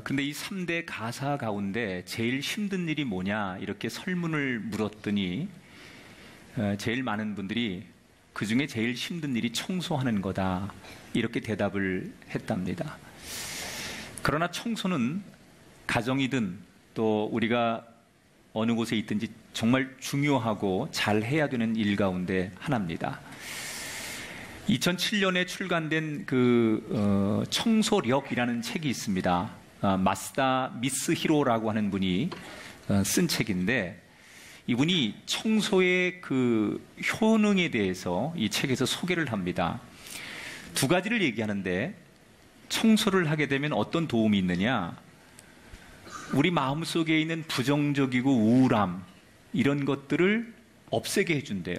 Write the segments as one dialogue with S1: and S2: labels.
S1: 그런데 이 3대 가사 가운데 제일 힘든 일이 뭐냐 이렇게 설문을 물었더니 제일 많은 분들이 그 중에 제일 힘든 일이 청소하는 거다 이렇게 대답을 했답니다. 그러나 청소는 가정이든 또 우리가 어느 곳에 있든지 정말 중요하고 잘 해야 되는 일 가운데 하나입니다. 2007년에 출간된 청소력이라는 책이 있습니다. 마스다 미스히로라고 하는 분이 쓴 책인데, 이분이 청소의 그 효능에 대해서 이 책에서 소개를 합니다. 두 가지를 얘기하는데, 청소를 하게 되면 어떤 도움이 있느냐? 우리 마음속에 있는 부정적이고 우울함 이런 것들을 없애게 해준대요.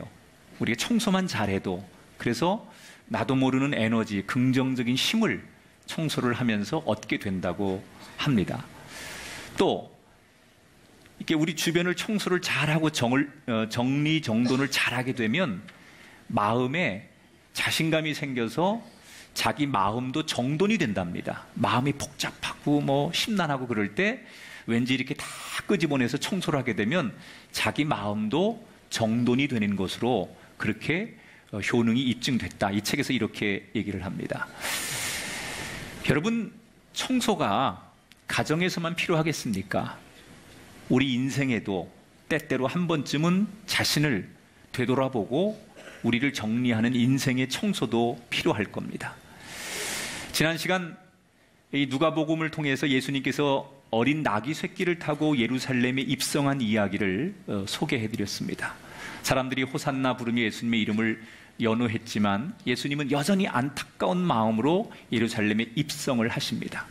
S1: 우리가 청소만 잘해도. 그래서 나도 모르는 에너지, 긍정적인 힘을 청소를 하면서 얻게 된다고 합니다. 또 이렇게 우리 주변을 청소를 잘하고 정리정돈을 잘하게 되면 마음에 자신감이 생겨서 자기 마음도 정돈이 된답니다. 마음이 복잡하고 심란하고 그럴 때 왠지 이렇게 다 끄집어내서 청소를 하게 되면 자기 마음도 정돈이 되는 것으로 그렇게 효능이 입증됐다. 이 책에서 이렇게 얘기를 합니다. 여러분, 청소가 가정에서만 필요하겠습니까? 우리 인생에도 때때로 한 번쯤은 자신을 되돌아보고 우리를 정리하는 인생의 청소도 필요할 겁니다. 지난 시간 이 누가복음을 통해서 예수님께서 어린 나귀 새끼를 타고 예루살렘에 입성한 이야기를 소개해드렸습니다. 사람들이 호산나 부르며 예수님의 이름을 연호했지만 예수님은 여전히 안타까운 마음으로 예루살렘에 입성을 하십니다.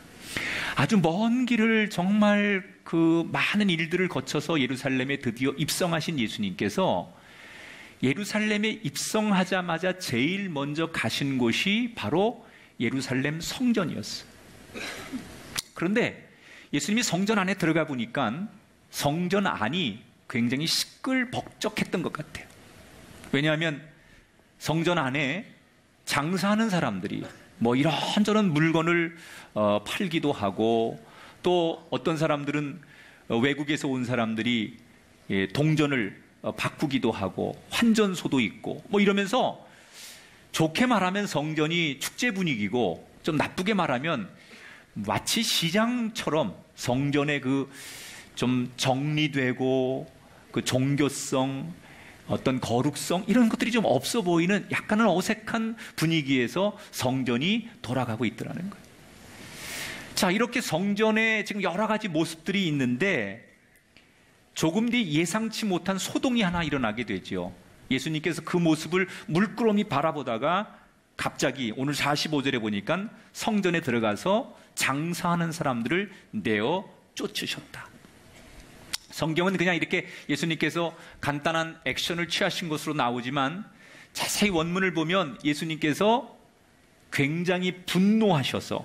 S1: 아주 먼 길을 정말 그 많은 일들을 거쳐서 예루살렘에 드디어 입성하신 예수님께서 예루살렘에 입성하자마자 제일 먼저 가신 곳이 바로 예루살렘 성전이었어요. 그런데 예수님이 성전 안에 들어가 보니까 성전 안이 굉장히 시끌벅적했던 것 같아요. 왜냐하면 성전 안에 장사하는 사람들이 이런저런 물건을 팔기도 하고, 또 어떤 사람들은 외국에서 온 사람들이 동전을 바꾸기도 하고 환전소도 있고 이러면서 좋게 말하면 성전이 축제 분위기고, 좀 나쁘게 말하면 마치 시장처럼 성전의 그 좀 정리되고 그 종교성, 어떤 거룩성 이런 것들이 좀 없어 보이는 약간은 어색한 분위기에서 성전이 돌아가고 있더라는 거예요. 자, 이렇게 성전에 지금 여러 가지 모습들이 있는데 조금 뒤 예상치 못한 소동이 하나 일어나게 되죠. 예수님께서 그 모습을 물끄러미 바라보다가 갑자기 오늘 45절에 보니까 성전에 들어가서 장사하는 사람들을 내어 쫓으셨다. 성경은 그냥 이렇게 예수님께서 간단한 액션을 취하신 것으로 나오지만 자세히 원문을 보면 예수님께서 굉장히 분노하셔서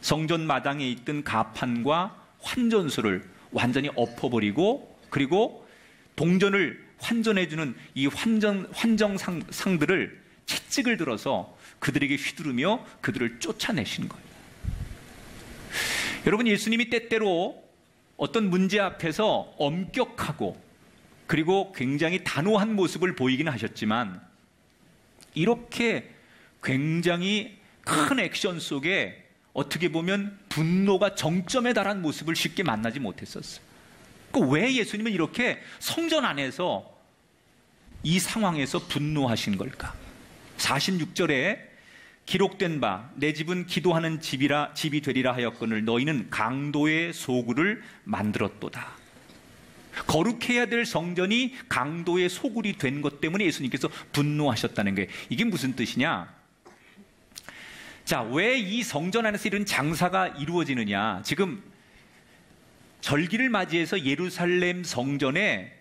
S1: 성전 마당에 있던 가판과 환전소를 완전히 엎어버리고, 그리고 동전을 환전해주는 이 환정상들을 채찍을 들어서 그들에게 휘두르며 그들을 쫓아내신 거예요. 여러분, 예수님이 때때로 어떤 문제 앞에서 엄격하고 그리고 굉장히 단호한 모습을 보이긴 하셨지만, 이렇게 굉장히 큰 액션 속에 어떻게 보면 분노가 정점에 달한 모습을 쉽게 만나지 못했었어요. 왜 예수님은 이렇게 성전 안에서 이 상황에서 분노하신 걸까? 46절에 기록된 바 내 집은 기도하는 집이 되리라 하였거늘 너희는 강도의 소굴을 만들었도다. 거룩해야 될 성전이 강도의 소굴이 된 것 때문에 예수님께서 분노하셨다는 거예요. 이게 무슨 뜻이냐? 자, 왜 이 성전 안에서 이런 장사가 이루어지느냐? 지금 절기를 맞이해서 예루살렘 성전에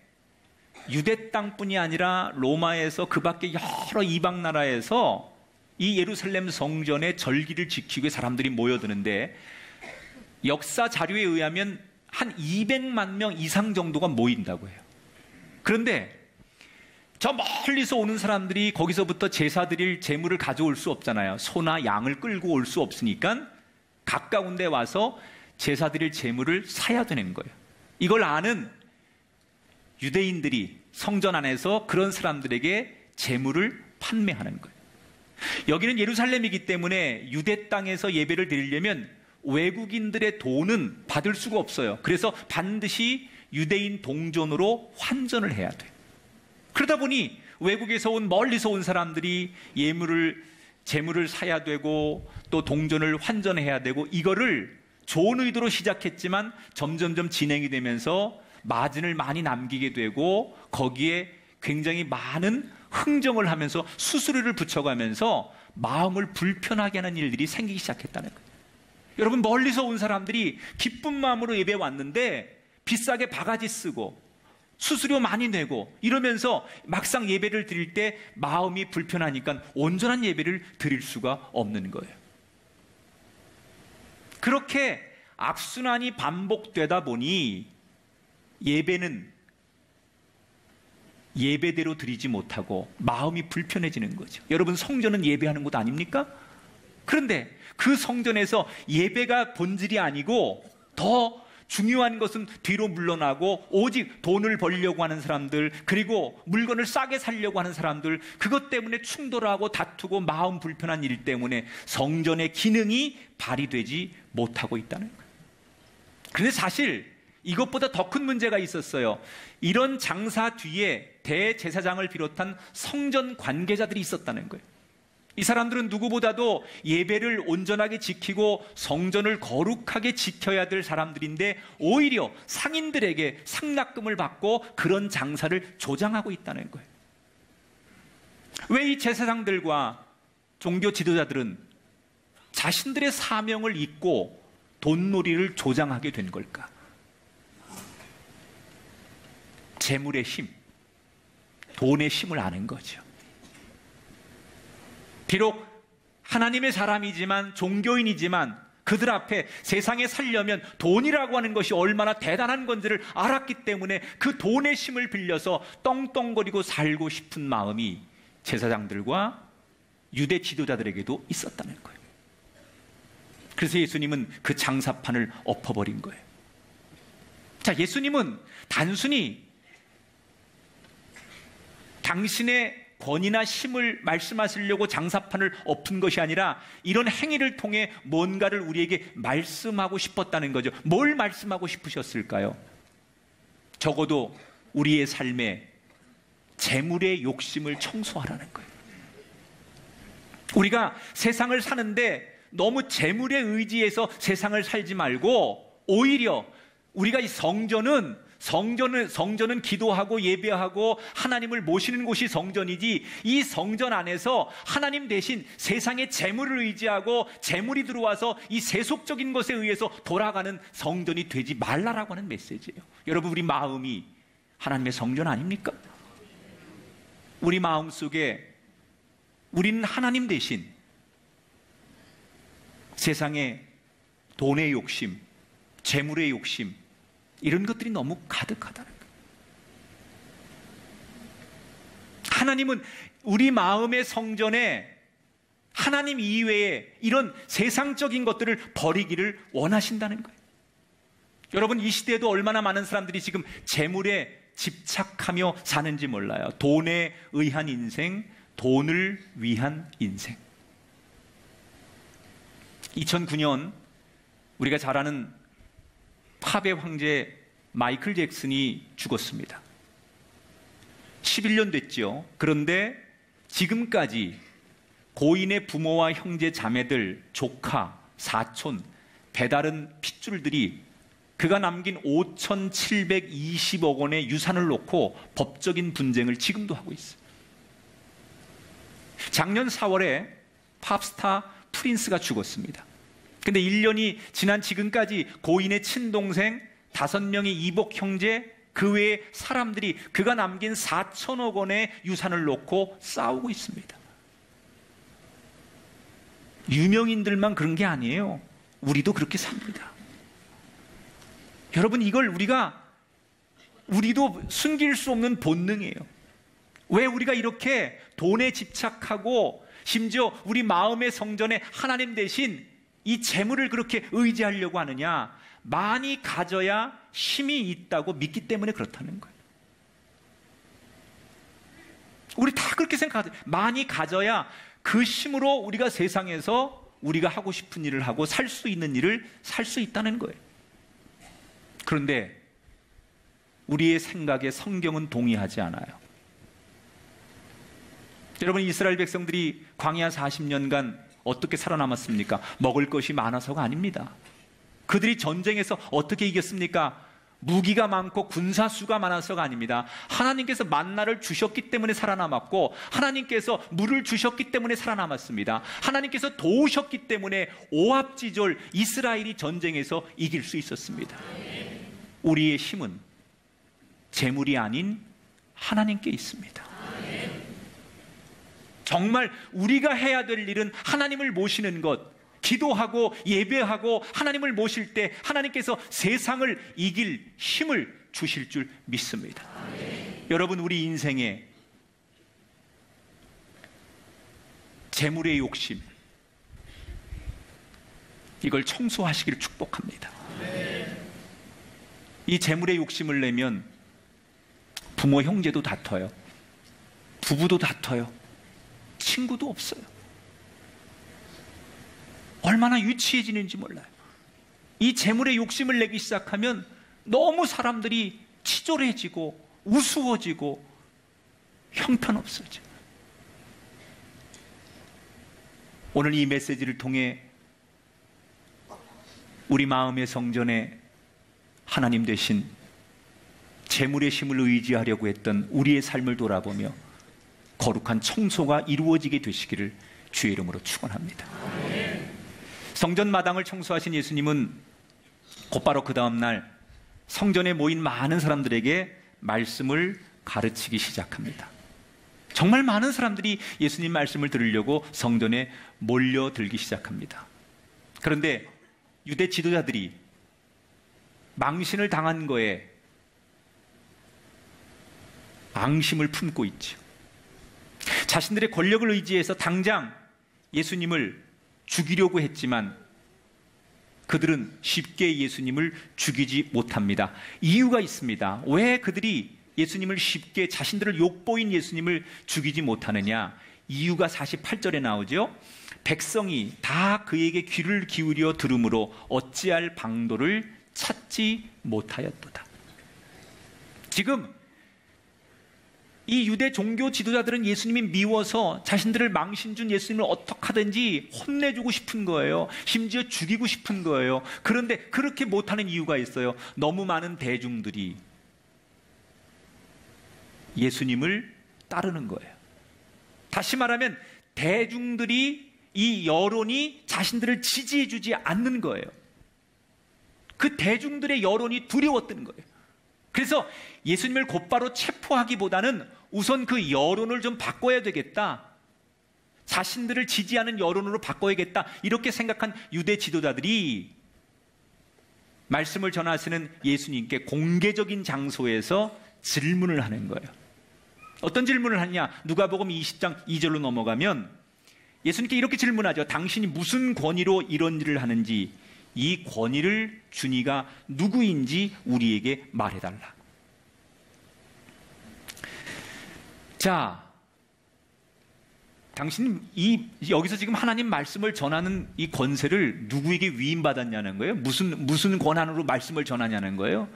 S1: 유대 땅뿐이 아니라 로마에서 그 밖에 여러 이방 나라에서 이 예루살렘 성전의 절기를 지키기 위해 사람들이 모여드는데, 역사 자료에 의하면 한 200만 명 이상 정도가 모인다고 해요. 그런데 저 멀리서 오는 사람들이 거기서부터 제사 드릴 제물을 가져올 수 없잖아요. 소나 양을 끌고 올 수 없으니까 가까운 데 와서 제사 드릴 제물을 사야 되는 거예요. 이걸 아는 유대인들이 성전 안에서 그런 사람들에게 제물을 판매하는 거예요. 여기는 예루살렘이기 때문에 유대 땅에서 예배를 드리려면 외국인들의 돈은 받을 수가 없어요. 그래서 반드시 유대인 동전으로 환전을 해야 돼요. 그러다 보니 외국에서 온 멀리서 온 사람들이 제물을 사야 되고 또 동전을 환전해야 되고, 이거를 좋은 의도로 시작했지만 점점점 진행이 되면서 마진을 많이 남기게 되고 거기에 굉장히 많은 흥정을 하면서 수수료를 붙여가면서 마음을 불편하게 하는 일들이 생기기 시작했다는 거예요. 여러분, 멀리서 온 사람들이 기쁜 마음으로 예배에 왔는데 비싸게 바가지 쓰고 수수료 많이 내고 이러면서 막상 예배를 드릴 때 마음이 불편하니까 온전한 예배를 드릴 수가 없는 거예요. 그렇게 악순환이 반복되다 보니 예배는 예배대로 드리지 못하고 마음이 불편해지는 거죠. 여러분, 성전은 예배하는 곳 아닙니까? 그런데 그 성전에서 예배가 본질이 아니고 더 중요한 것은 뒤로 물러나고 오직 돈을 벌려고 하는 사람들, 그리고 물건을 싸게 사려고 하는 사람들, 그것 때문에 충돌하고 다투고 마음 불편한 일 때문에 성전의 기능이 발휘되지 못하고 있다는 거예요. 그런데 사실 이것보다 더 큰 문제가 있었어요. 이런 장사 뒤에 대제사장을 비롯한 성전 관계자들이 있었다는 거예요. 이 사람들은 누구보다도 예배를 온전하게 지키고 성전을 거룩하게 지켜야 될 사람들인데 오히려 상인들에게 상납금을 받고 그런 장사를 조장하고 있다는 거예요. 왜 이 제사장들과 종교 지도자들은 자신들의 사명을 잊고 돈놀이를 조장하게 된 걸까? 재물의 힘, 돈의 힘을 아는 거죠. 비록 하나님의 사람이지만, 종교인이지만 그들 앞에 세상에 살려면 돈이라고 하는 것이 얼마나 대단한 건지를 알았기 때문에 그 돈의 힘을 빌려서 떵떵거리고 살고 싶은 마음이 제사장들과 유대 지도자들에게도 있었다는 거예요. 그래서 예수님은 그 장사판을 엎어버린 거예요. 자, 예수님은 단순히 당신의 권위나 힘을 말씀하시려고 장사판을 엎은 것이 아니라 이런 행위를 통해 뭔가를 우리에게 말씀하고 싶었다는 거죠. 뭘 말씀하고 싶으셨을까요? 적어도 우리의 삶에 재물의 욕심을 청소하라는 거예요. 우리가 세상을 사는데 너무 재물에 의지해서 세상을 살지 말고 오히려 우리가 이 성전은 기도하고 예배하고 하나님을 모시는 곳이 성전이지, 이 성전 안에서 하나님 대신 세상의 재물을 의지하고 재물이 들어와서 이 세속적인 것에 의해서 돌아가는 성전이 되지 말라라고 하는 메시지예요. 여러분, 우리 마음이 하나님의 성전 아닙니까? 우리 마음 속에 우리는 하나님 대신 세상의 돈의 욕심, 재물의 욕심, 이런 것들이 너무 가득하다는 거예요. 하나님은 우리 마음의 성전에 하나님 이외에 이런 세상적인 것들을 버리기를 원하신다는 거예요. 여러분, 이 시대에도 얼마나 많은 사람들이 지금 재물에 집착하며 사는지 몰라요. 돈에 의한 인생, 돈을 위한 인생. 2009년 우리가 잘 아는 팝의 황제 마이클 잭슨이 죽었습니다. 11년 됐죠. 그런데 지금까지 고인의 부모와 형제 자매들, 조카, 사촌, 배다른 핏줄들이 그가 남긴 5,720억 원의 유산을 놓고 법적인 분쟁을 지금도 하고 있어요. 작년 4월에 팝스타 프린스가 죽었습니다. 근데 1년이 지난 지금까지 고인의 친동생 5명의 이복 형제, 그 외에 사람들이 그가 남긴 4천억 원의 유산을 놓고 싸우고 있습니다. 유명인들만 그런 게 아니에요. 우리도 그렇게 삽니다. 여러분, 이걸 우리도 숨길 수 없는 본능이에요. 왜 우리가 이렇게 돈에 집착하고 심지어 우리 마음의 성전에 하나님 대신 이 재물을 그렇게 의지하려고 하느냐? 많이 가져야 힘이 있다고 믿기 때문에 그렇다는 거예요. 우리 다 그렇게 생각하죠. 많이 가져야 그 힘으로 우리가 세상에서 우리가 하고 싶은 일을 하고 살 수 있는 일을 살 수 있다는 거예요. 그런데 우리의 생각에 성경은 동의하지 않아요. 여러분, 이스라엘 백성들이 광야 40년간 어떻게 살아남았습니까? 먹을 것이 많아서가 아닙니다. 그들이 전쟁에서 어떻게 이겼습니까? 무기가 많고 군사수가 많아서가 아닙니다. 하나님께서 만나를 주셨기 때문에 살아남았고, 하나님께서 물을 주셨기 때문에 살아남았습니다. 하나님께서 도우셨기 때문에 오합지졸 이스라엘이 전쟁에서 이길 수 있었습니다. 우리의 힘은 재물이 아닌 하나님께 있습니다. 정말 우리가 해야 될 일은 하나님을 모시는 것, 기도하고 예배하고 하나님을 모실 때 하나님께서 세상을 이길 힘을 주실 줄 믿습니다. 여러분, 우리 인생에 재물의 욕심, 이걸 청소하시기를 축복합니다. 이 재물의 욕심을 내면 부모 형제도 다퉈요. 부부도 다퉈요. 친구도 없어요. 얼마나 유치해지는지 몰라요. 이 재물의 욕심을 내기 시작하면 너무 사람들이 치졸해지고 우스워지고 형편없어져요. 오늘 이 메시지를 통해 우리 마음의 성전에 하나님 대신 재물의 힘을 의지하려고 했던 우리의 삶을 돌아보며 거룩한 청소가 이루어지게 되시기를 주의 이름으로 축원합니다. 성전 마당을 청소하신 예수님은 곧바로 그 다음 날 성전에 모인 많은 사람들에게 말씀을 가르치기 시작합니다. 정말 많은 사람들이 예수님 말씀을 들으려고 성전에 몰려들기 시작합니다. 그런데 유대 지도자들이 망신을 당한 거에 앙심을 품고 있죠. 자신들의 권력을 의지해서 당장 예수님을 죽이려고 했지만 그들은 쉽게 예수님을 죽이지 못합니다. 이유가 있습니다. 왜 그들이 예수님을 쉽게, 자신들을 욕보인 예수님을 죽이지 못하느냐? 이유가 48절에 나오죠. 백성이 다 그에게 귀를 기울여 들으므로 어찌할 방도를 찾지 못하였도다. 지금 이 유대 종교 지도자들은 예수님이 미워서 자신들을 망신 준 예수님을 어떻게 하든지 혼내주고 싶은 거예요. 심지어 죽이고 싶은 거예요. 그런데 그렇게 못하는 이유가 있어요. 너무 많은 대중들이 예수님을 따르는 거예요. 다시 말하면 대중들이, 이 여론이 자신들을 지지해주지 않는 거예요. 그 대중들의 여론이 두려웠던 거예요. 그래서 예수님을 곧바로 체포하기보다는 우선 그 여론을 좀 바꿔야 되겠다. 자신들을 지지하는 여론으로 바꿔야겠다. 이렇게 생각한 유대 지도자들이 말씀을 전하시는 예수님께 공개적인 장소에서 질문을 하는 거예요. 어떤 질문을 하냐? 누가복음 20장 2절로 넘어가면 예수님께 이렇게 질문하죠. 당신이 무슨 권위로 이런 일을 하는지, 이 권위를 준 이가 누구인지 우리에게 말해달라. 자, 당신 여기서 지금 하나님 말씀을 전하는 이 권세를 누구에게 위임받았냐는 거예요? 무슨 권한으로 말씀을 전하냐는 거예요?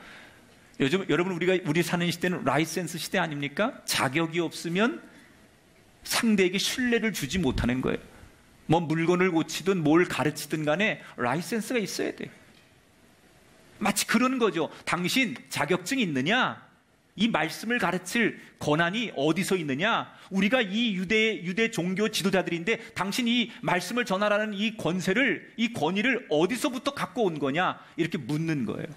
S1: 요즘 여러분, 우리 사는 시대는 라이센스 시대 아닙니까? 자격이 없으면 상대에게 신뢰를 주지 못하는 거예요. 뭐 물건을 고치든 뭘 가르치든 간에 라이센스가 있어야 돼요. 마치 그런 거죠. 당신 자격증이 있느냐? 이 말씀을 가르칠 권한이 어디서 있느냐? 우리가 이 유대 종교 지도자들인데 당신 이 말씀을 전하라는 이 권세를, 이 권위를 어디서부터 갖고 온 거냐? 이렇게 묻는 거예요.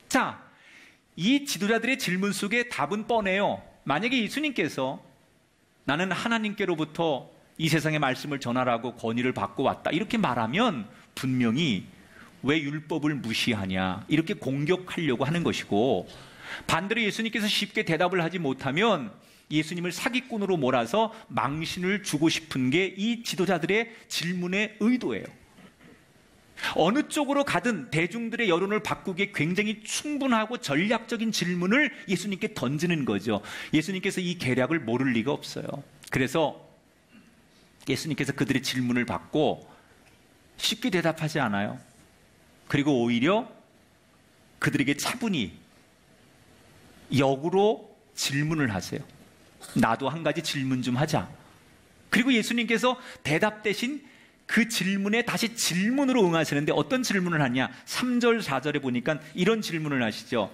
S1: 자, 이 지도자들의 질문 속에 답은 뻔해요. 만약에 예수님께서 나는 하나님께로부터 이 세상의 말씀을 전하라고 권위를 받고 왔다, 이렇게 말하면 분명히 왜 율법을 무시하냐, 이렇게 공격하려고 하는 것이고, 반대로 예수님께서 쉽게 대답을 하지 못하면 예수님을 사기꾼으로 몰아서 망신을 주고 싶은 게 이 지도자들의 질문의 의도예요. 어느 쪽으로 가든 대중들의 여론을 바꾸기에 굉장히 충분하고 전략적인 질문을 예수님께 던지는 거죠. 예수님께서 이 계략을 모를 리가 없어요. 그래서 예수님께서 그들의 질문을 받고 쉽게 대답하지 않아요. 그리고 오히려 그들에게 차분히 역으로 질문을 하세요. 나도 한 가지 질문 좀 하자. 그리고 예수님께서 대답 대신 그 질문에 다시 질문으로 응하시는데 어떤 질문을 하냐? 3절, 4절에 보니까 이런 질문을 하시죠.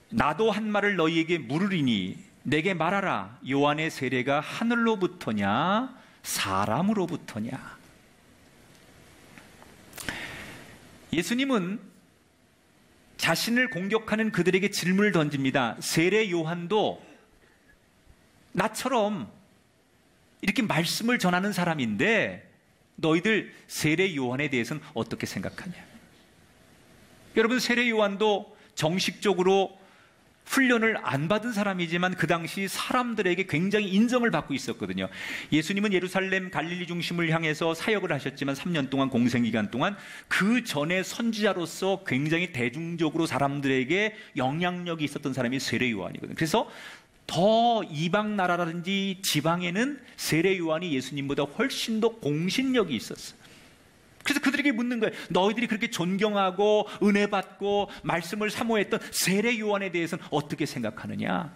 S1: 나도 한 말을 너희에게 물으리니 내게 말하라. 요한의 세례가 하늘로부터냐 사람으로부터냐? 예수님은 자신을 공격하는 그들에게 질문을 던집니다. 세례 요한도 나처럼 이렇게 말씀을 전하는 사람인데 너희들 세례 요한에 대해서는 어떻게 생각하냐? 여러분, 세례 요한도 정식적으로 훈련을 안 받은 사람이지만 그 당시 사람들에게 굉장히 인정을 받고 있었거든요. 예수님은 예루살렘 갈릴리 중심을 향해서 사역을 하셨지만 3년 동안 공생기간 동안 그 전에 선지자로서 굉장히 대중적으로 사람들에게 영향력이 있었던 사람이 세례 요한이거든요. 그래서 더 이방 나라라든지 지방에는 세례 요한이 예수님보다 훨씬 더 공신력이 있었어요. 그래서 그들에게 묻는 거예요. 너희들이 그렇게 존경하고 은혜 받고 말씀을 사모했던 세례 요한에 대해서는 어떻게 생각하느냐?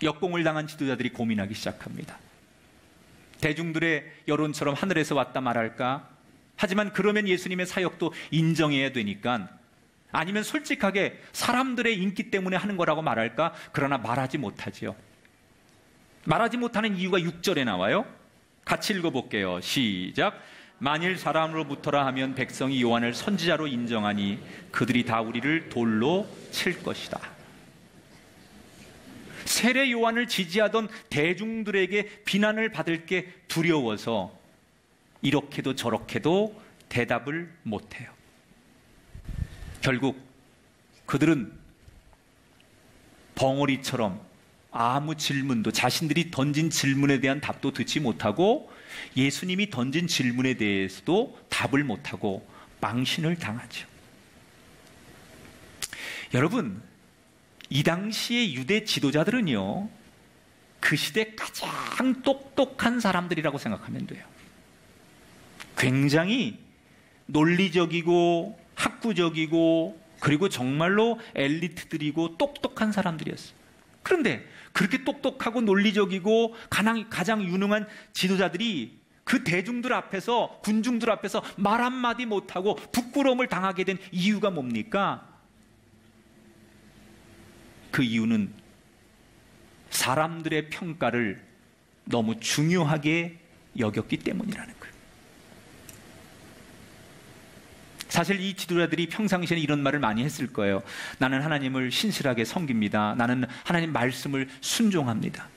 S1: 역공을 당한 지도자들이 고민하기 시작합니다. 대중들의 여론처럼 하늘에서 왔다 말할까? 하지만 그러면 예수님의 사역도 인정해야 되니까, 아니면 솔직하게 사람들의 인기 때문에 하는 거라고 말할까? 그러나 말하지 못하지요. 말하지 못하는 이유가 6절에 나와요. 같이 읽어볼게요. 시작. 만일 사람으로부터라 하면 백성이 요한을 선지자로 인정하니 그들이 다 우리를 돌로 칠 것이다. 세례 요한을 지지하던 대중들에게 비난을 받을 게 두려워서 이렇게도 저렇게도 대답을 못해요. 결국 그들은 벙어리처럼 아무 질문도, 자신들이 던진 질문에 대한 답도 듣지 못하고 예수님이 던진 질문에 대해서도 답을 못하고 망신을 당하죠. 여러분, 이 당시의 유대 지도자들은요, 그 시대 가장 똑똑한 사람들이라고 생각하면 돼요. 굉장히 논리적이고 학구적이고 그리고 정말로 엘리트들이고 똑똑한 사람들이었어요. 그런데 그렇게 똑똑하고 논리적이고 가장 유능한 지도자들이 그 대중들 앞에서, 군중들 앞에서 말 한마디 못하고 부끄러움을 당하게 된 이유가 뭡니까? 그 이유는 사람들의 평가를 너무 중요하게 여겼기 때문이라는 거예요. 사실 이 지도자들이 평상시에는 이런 말을 많이 했을 거예요. 나는 하나님을 신실하게 섬깁니다. 나는 하나님 말씀을 순종합니다.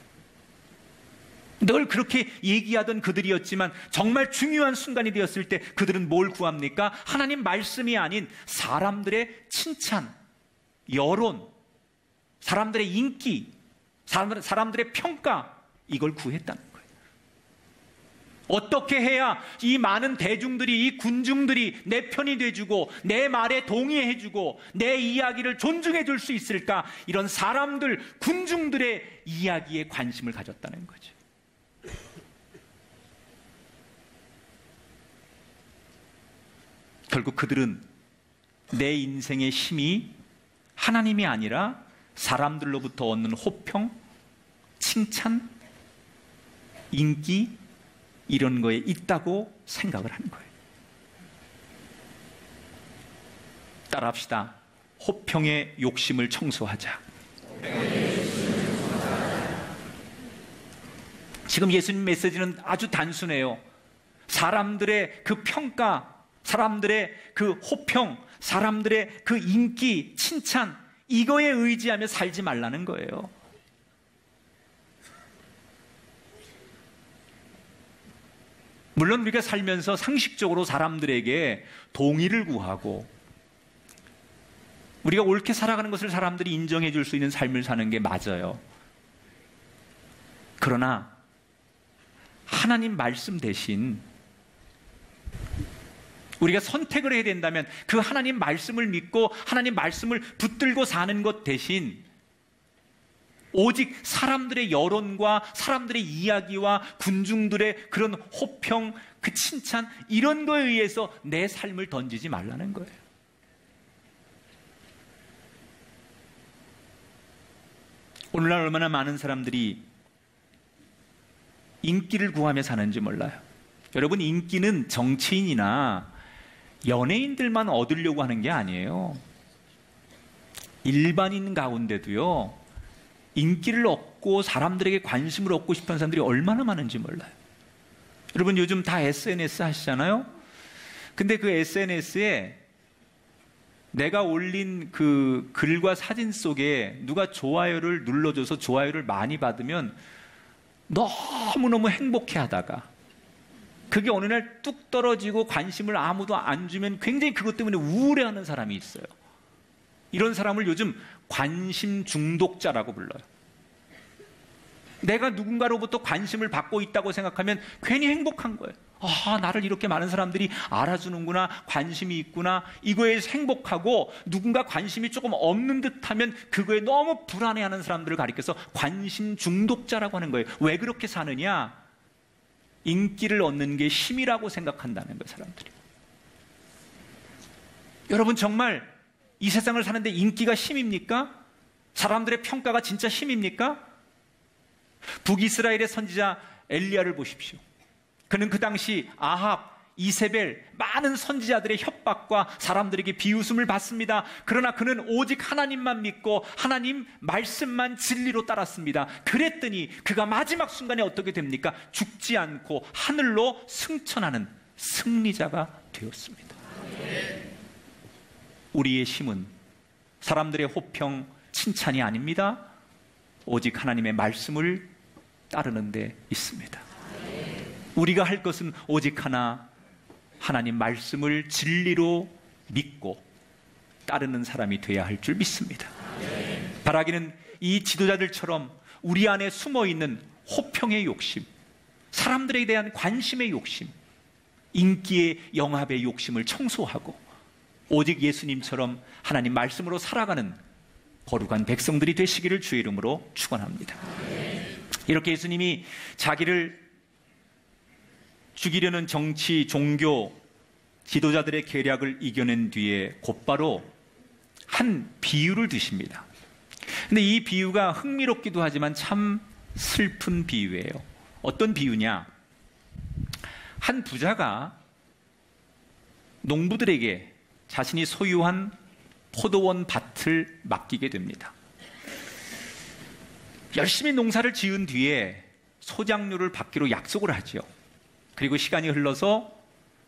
S1: 늘 그렇게 얘기하던 그들이었지만 정말 중요한 순간이 되었을 때 그들은 뭘 구합니까? 하나님 말씀이 아닌 사람들의 칭찬, 여론, 사람들의 인기, 사람들의 평가, 이걸 구했다는 거예요. 어떻게 해야 이 많은 대중들이, 이 군중들이 내 편이 돼주고 내 말에 동의해주고 내 이야기를 존중해줄 수 있을까? 이런 사람들, 군중들의 이야기에 관심을 가졌다는 거죠. 결국 그들은 내 인생의 힘이 하나님이 아니라 사람들로부터 얻는 호평, 칭찬, 인기, 이런 거에 있다고 생각을 하는 거예요. 따라합시다. 호평의 욕심을 청소하자. 지금 예수님 메시지는 아주 단순해요. 사람들의 그 평가, 사람들의 그 호평, 사람들의 그 인기, 칭찬, 이거에 의지하며 살지 말라는 거예요. 물론 우리가 살면서 상식적으로 사람들에게 동의를 구하고 우리가 옳게 살아가는 것을 사람들이 인정해 줄 수 있는 삶을 사는 게 맞아요. 그러나 하나님 말씀 대신 우리가 선택을 해야 된다면 그 하나님 말씀을 믿고 하나님 말씀을 붙들고 사는 것 대신 오직 사람들의 여론과 사람들의 이야기와 군중들의 그런 호평, 그 칭찬, 이런 거에 의해서 내 삶을 던지지 말라는 거예요. 오늘날 얼마나 많은 사람들이 인기를 구하며 사는지 몰라요. 여러분, 인기는 정치인이나 연예인들만 얻으려고 하는 게 아니에요. 일반인 가운데도요, 인기를 얻고 사람들에게 관심을 얻고 싶은 사람들이 얼마나 많은지 몰라요. 여러분, 요즘 다 SNS 하시잖아요. 근데 그 SNS에 내가 올린 그 글과 사진 속에 누가 좋아요를 눌러줘서 좋아요를 많이 받으면 너무너무 행복해 하다가 그게 어느 날 뚝 떨어지고 관심을 아무도 안 주면 굉장히 그것 때문에 우울해하는 사람이 있어요. 이런 사람을 요즘 관심 중독자라고 불러요. 내가 누군가로부터 관심을 받고 있다고 생각하면 괜히 행복한 거예요. 아, 나를 이렇게 많은 사람들이 알아주는구나, 관심이 있구나, 이거에 행복하고, 누군가 관심이 조금 없는 듯하면 그거에 너무 불안해하는 사람들을 가리켜서 관심 중독자라고 하는 거예요. 왜 그렇게 사느냐? 인기를 얻는 게 힘이라고 생각한다는 거예요, 사람들이. 여러분, 정말 이 세상을 사는데 인기가 힘입니까? 사람들의 평가가 진짜 힘입니까? 북이스라엘의 선지자 엘리야를 보십시오. 그는 그 당시 아합, 이세벨, 많은 선지자들의 협박과 사람들에게 비웃음을 받습니다. 그러나 그는 오직 하나님만 믿고 하나님 말씀만 진리로 따랐습니다. 그랬더니 그가 마지막 순간에 어떻게 됩니까? 죽지 않고 하늘로 승천하는 승리자가 되었습니다. 우리의 힘은 사람들의 호평, 칭찬이 아닙니다. 오직 하나님의 말씀을 따르는 데 있습니다. 우리가 할 것은 오직 하나, 하나님 말씀을 진리로 믿고 따르는 사람이 돼야 할 줄 믿습니다. 바라기는 이 지도자들처럼 우리 안에 숨어있는 호평의 욕심, 사람들에 대한 관심의 욕심, 인기의 영합의 욕심을 청소하고 오직 예수님처럼 하나님 말씀으로 살아가는 거룩한 백성들이 되시기를 주의 이름으로 축원합니다. 이렇게 예수님이 자기를 죽이려는 정치, 종교, 지도자들의 계략을 이겨낸 뒤에 곧바로 한 비유를 드십니다. 근데 이 비유가 흥미롭기도 하지만 참 슬픈 비유예요. 어떤 비유냐? 한 부자가 농부들에게 자신이 소유한 포도원 밭을 맡기게 됩니다. 열심히 농사를 지은 뒤에 소작료를 받기로 약속을 하죠. 그리고 시간이 흘러서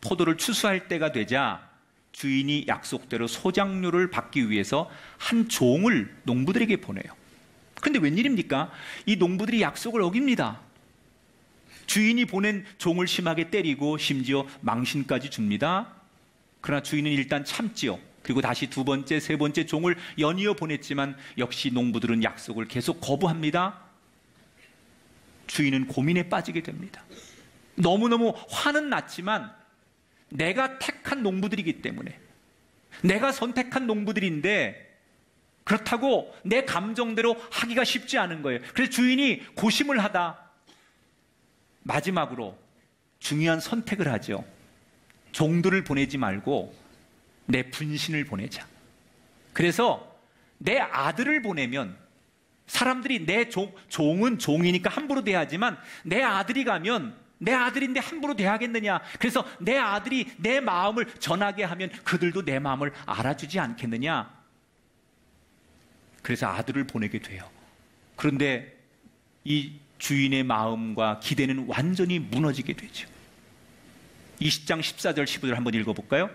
S1: 포도를 추수할 때가 되자 주인이 약속대로 소작료를 받기 위해서 한 종을 농부들에게 보내요. 그런데 웬일입니까? 이 농부들이 약속을 어깁니다. 주인이 보낸 종을 심하게 때리고 심지어 망신까지 줍니다. 그러나 주인은 일단 참지요. 그리고 다시 두 번째, 세 번째 종을 연이어 보냈지만 역시 농부들은 약속을 계속 거부합니다. 주인은 고민에 빠지게 됩니다. 너무너무 화는 났지만 내가 택한 농부들이기 때문에, 내가 선택한 농부들인데 그렇다고 내 감정대로 하기가 쉽지 않은 거예요. 그래서 주인이 고심을 하다 마지막으로 중요한 선택을 하죠. 종들을 보내지 말고 내 분신을 보내자. 그래서 내 아들을 보내면 사람들이 내 종은 종이니까 함부로 대하지만 내 아들이 가면 내 아들인데 함부로 대하겠느냐. 그래서 내 아들이 내 마음을 전하게 하면 그들도 내 마음을 알아주지 않겠느냐. 그래서 아들을 보내게 돼요. 그런데 이 주인의 마음과 기대는 완전히 무너지게 되죠. 20장 14절 15절 한번 읽어볼까요?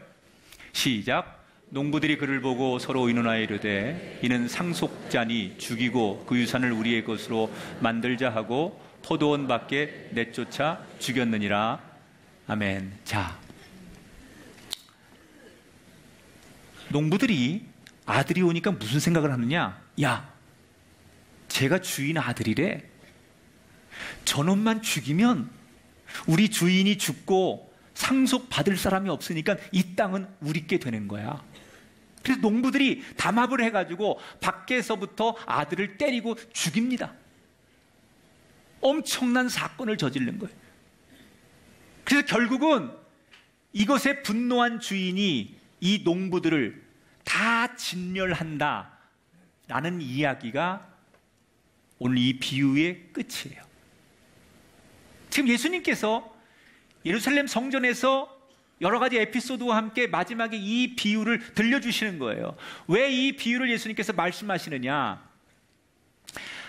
S1: 시작. 농부들이 그를 보고 서로 의논하여 이르되 이는 상속자니 죽이고 그 유산을 우리의 것으로 만들자 하고 포도원 밖에 내쫓아 죽였느니라. 아멘. 자, 농부들이 아들이 오니까 무슨 생각을 하느냐? 야, 제가 주인 아들이래. 저놈만 죽이면 우리 주인이 죽고 상속받을 사람이 없으니까 이 땅은 우리께 되는 거야. 그래서 농부들이 담합을 해가지고 밖에서부터 아들을 때리고 죽입니다. 엄청난 사건을 저지른 거예요. 그래서 결국은 이것에 분노한 주인이 이 농부들을 다 진멸한다 라는 이야기가 오늘 이 비유의 끝이에요. 지금 예수님께서 예루살렘 성전에서 여러 가지 에피소드와 함께 마지막에 이 비유를 들려주시는 거예요. 왜 이 비유를 예수님께서 말씀하시느냐?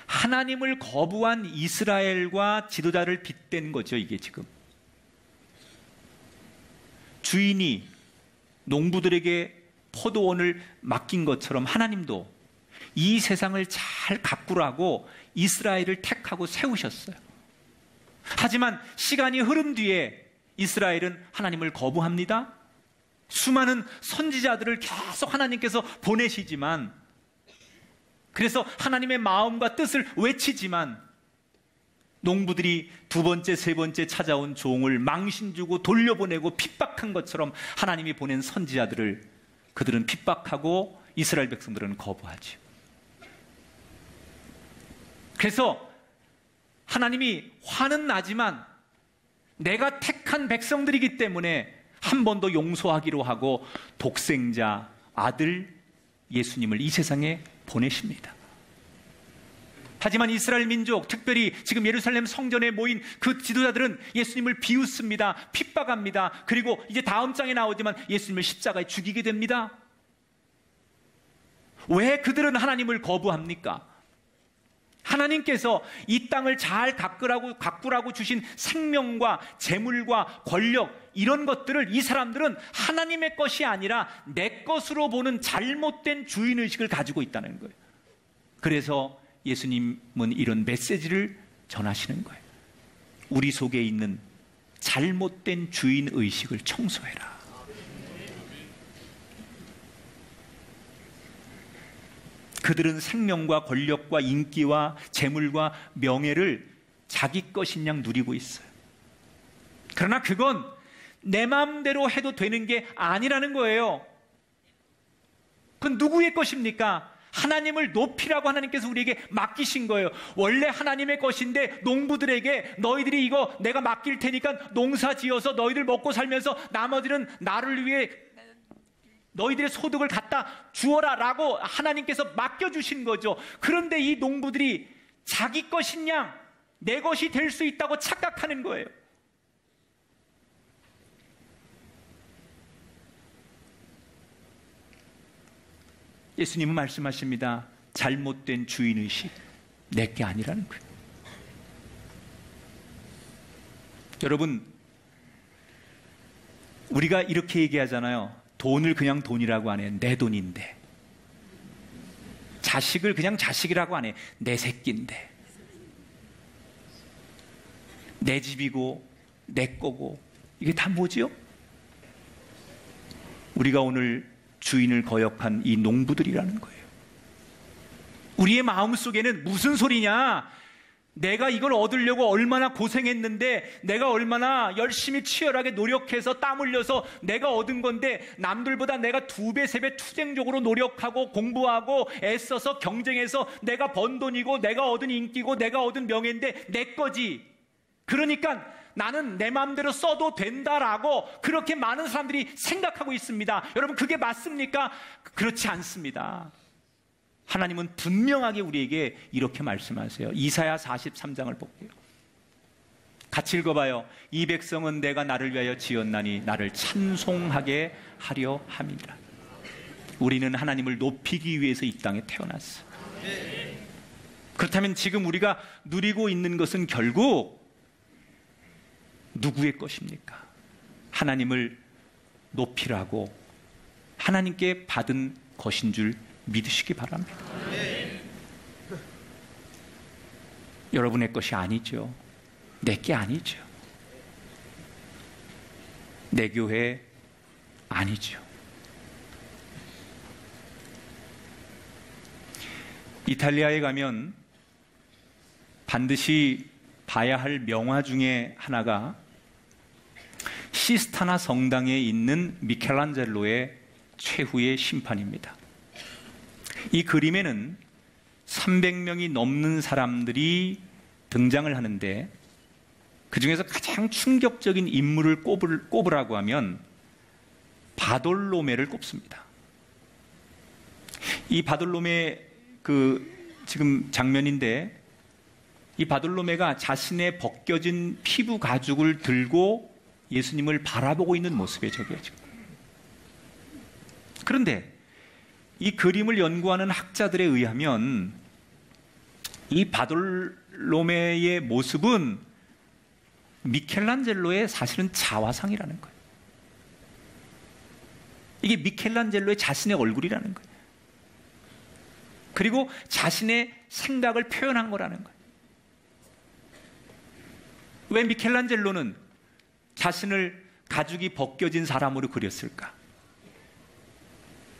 S1: 하나님을 거부한 이스라엘과 지도자를 빗댄 거죠, 이게 지금. 주인이 농부들에게 포도원을 맡긴 것처럼 하나님도 이 세상을 잘 가꾸라고 이스라엘을 택하고 세우셨어요. 하지만 시간이 흐른 뒤에 이스라엘은 하나님을 거부합니다. 수많은 선지자들을 계속 하나님께서 보내시지만, 그래서 하나님의 마음과 뜻을 외치지만 농부들이 두 번째, 세 번째 찾아온 종을 망신 주고 돌려보내고 핍박한 것처럼 하나님이 보낸 선지자들을 그들은 핍박하고 이스라엘 백성들은 거부하죠. 그래서 하나님이 화는 나지만 내가 택한 백성들이기 때문에 한 번 더 용서하기로 하고 독생자 아들 예수님을 이 세상에 보내십니다. 하지만 이스라엘 민족, 특별히 지금 예루살렘 성전에 모인 그 지도자들은 예수님을 비웃습니다. 핍박합니다. 그리고 이제 다음 장에 나오지만 예수님을 십자가에 죽이게 됩니다. 왜 그들은 하나님을 거부합니까? 하나님께서 이 땅을 잘 가꾸라고 주신 생명과 재물과 권력, 이런 것들을 이 사람들은 하나님의 것이 아니라 내 것으로 보는 잘못된 주인의식을 가지고 있다는 거예요. 그래서 예수님은 이런 메시지를 전하시는 거예요. 우리 속에 있는 잘못된 주인의식을 청소해라. 그들은 생명과 권력과 인기와 재물과 명예를 자기 것인 양 누리고 있어요. 그러나 그건 내 마음대로 해도 되는 게 아니라는 거예요. 그건 누구의 것입니까? 하나님을 높이라고 하나님께서 우리에게 맡기신 거예요. 원래 하나님의 것인데 농부들에게 너희들이 이거 내가 맡길 테니까 농사 지어서 너희들 먹고 살면서 나머지는 나를 위해 너희들의 소득을 갖다 주어라 라고 하나님께서 맡겨주신 거죠. 그런데 이 농부들이 자기 것인 양 내 것이 될 수 있다고 착각하는 거예요. 예수님은 말씀하십니다. 잘못된 주인의식, 내게 아니라는 거예요. 여러분, 우리가 이렇게 얘기하잖아요. 돈을 그냥 돈이라고 안 해. 내 돈인데. 자식을 그냥 자식이라고 안 해. 내 새끼인데. 내 집이고 내 거고. 이게 다 뭐지요? 우리가 오늘 주인을 거역한 이 농부들이라는 거예요. 우리의 마음속에는 무슨 소리냐? 내가 이걸 얻으려고 얼마나 고생했는데, 내가 얼마나 열심히 치열하게 노력해서 땀 흘려서 내가 얻은 건데, 남들보다 내가 2배, 3배 투쟁적으로 노력하고 공부하고 애써서 경쟁해서 내가 번 돈이고 내가 얻은 인기고 내가 얻은 명예인데 내 거지. 그러니까 나는 내 마음대로 써도 된다라고 그렇게 많은 사람들이 생각하고 있습니다. 여러분, 그게 맞습니까? 그렇지 않습니다. 하나님은 분명하게 우리에게 이렇게 말씀하세요. 이사야 43장을 볼게요. 같이 읽어봐요. 이 백성은 내가 나를 위하여 지었나니 나를 찬송하게 하려 함이라. 우리는 하나님을 높이기 위해서 이 땅에 태어났어. 그렇다면 지금 우리가 누리고 있는 것은 결국 누구의 것입니까? 하나님을 높이라고 하나님께 받은 것인 줄 믿으시기 바랍니다. 여러분의 것이 아니죠. 내게 아니죠. 내 교회 아니죠. 이탈리아에 가면 반드시 봐야 할 명화 중에 하나가 시스타나 성당에 있는 미켈란젤로의 최후의 심판입니다. 이 그림에는 300명이 넘는 사람들이 등장을 하는데 그 중에서 가장 충격적인 인물을 꼽으라고 하면 바돌로메를 꼽습니다. 이 바돌로메 지금 장면인데 이 바돌로메가 자신의 벗겨진 피부 가죽을 들고 예수님을 바라보고 있는 모습이에요. 저게요, 지금. 그런데 이 그림을 연구하는 학자들에 의하면 이 바돌로메의 모습은 미켈란젤로의 사실은 자화상이라는 거예요. 이게 미켈란젤로의 자신의 얼굴이라는 거예요. 그리고 자신의 생각을 표현한 거라는 거예요. 왜 미켈란젤로는 자신을 가죽이 벗겨진 사람으로 그렸을까?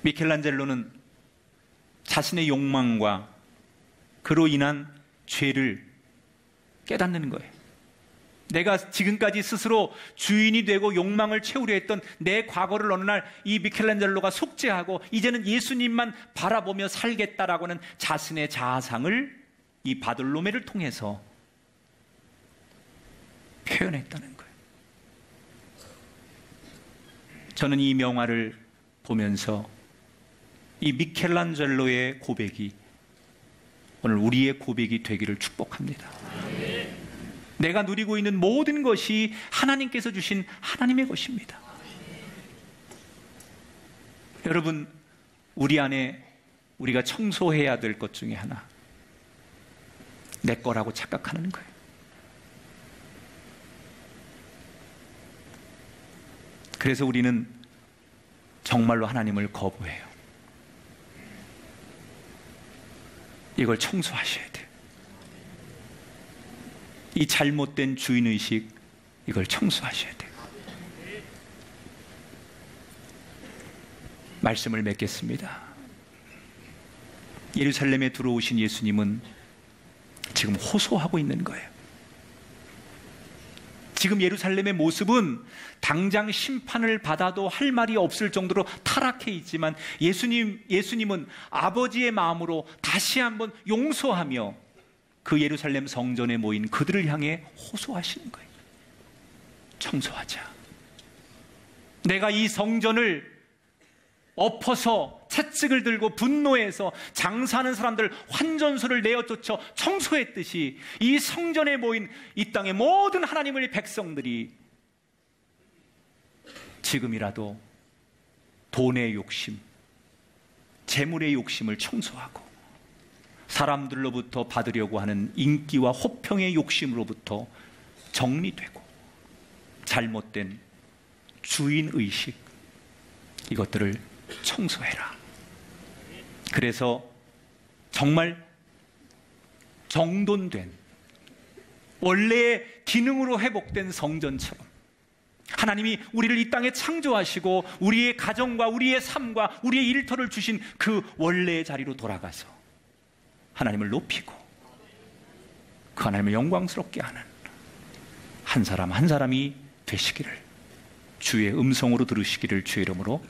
S1: 미켈란젤로는 자신의 욕망과 그로 인한 죄를 깨닫는 거예요. 내가 지금까지 스스로 주인이 되고 욕망을 채우려 했던 내 과거를 어느 날 이 미켈란젤로가 속죄하고 이제는 예수님만 바라보며 살겠다라고 하는 자신의 자아상을 이 바돌로메를 통해서 표현했다는 거예요. 저는 이 명화를 보면서 이 미켈란젤로의 고백이 오늘 우리의 고백이 되기를 축복합니다. 내가 누리고 있는 모든 것이 하나님께서 주신 하나님의 것입니다. 여러분, 우리 안에 우리가 청소해야 될 것 중에 하나, 내 거라고 착각하는 거예요. 그래서 우리는 정말로 하나님을 거부해요. 이걸 청소하셔야 돼요. 이 잘못된 주인의식, 이걸 청소하셔야 돼요. 말씀을 맺겠습니다. 예루살렘에 들어오신 예수님은 지금 호소하고 있는 거예요. 지금 예루살렘의 모습은 당장 심판을 받아도 할 말이 없을 정도로 타락해 있지만 예수님은 아버지의 마음으로 다시 한번 용서하며 그 예루살렘 성전에 모인 그들을 향해 호소하시는 거예요. 청소하자. 내가 이 성전을 엎어서 채찍을 들고 분노해서 장사하는 사람들 환전소를 내어쫓아 청소했듯이 이 성전에 모인 이 땅의 모든 하나님의 백성들이 지금이라도 돈의 욕심, 재물의 욕심을 청소하고 사람들로부터 받으려고 하는 인기와 호평의 욕심으로부터 정리되고 잘못된 주인의식, 이것들을 청소해라. 그래서 정말 정돈된 원래의 기능으로 회복된 성전처럼 하나님이 우리를 이 땅에 창조하시고 우리의 가정과 우리의 삶과 우리의 일터를 주신 그 원래의 자리로 돌아가서 하나님을 높이고 그 하나님을 영광스럽게 하는 한 사람 한 사람이 되시기를, 주의 음성으로 들으시기를 주의 이름으로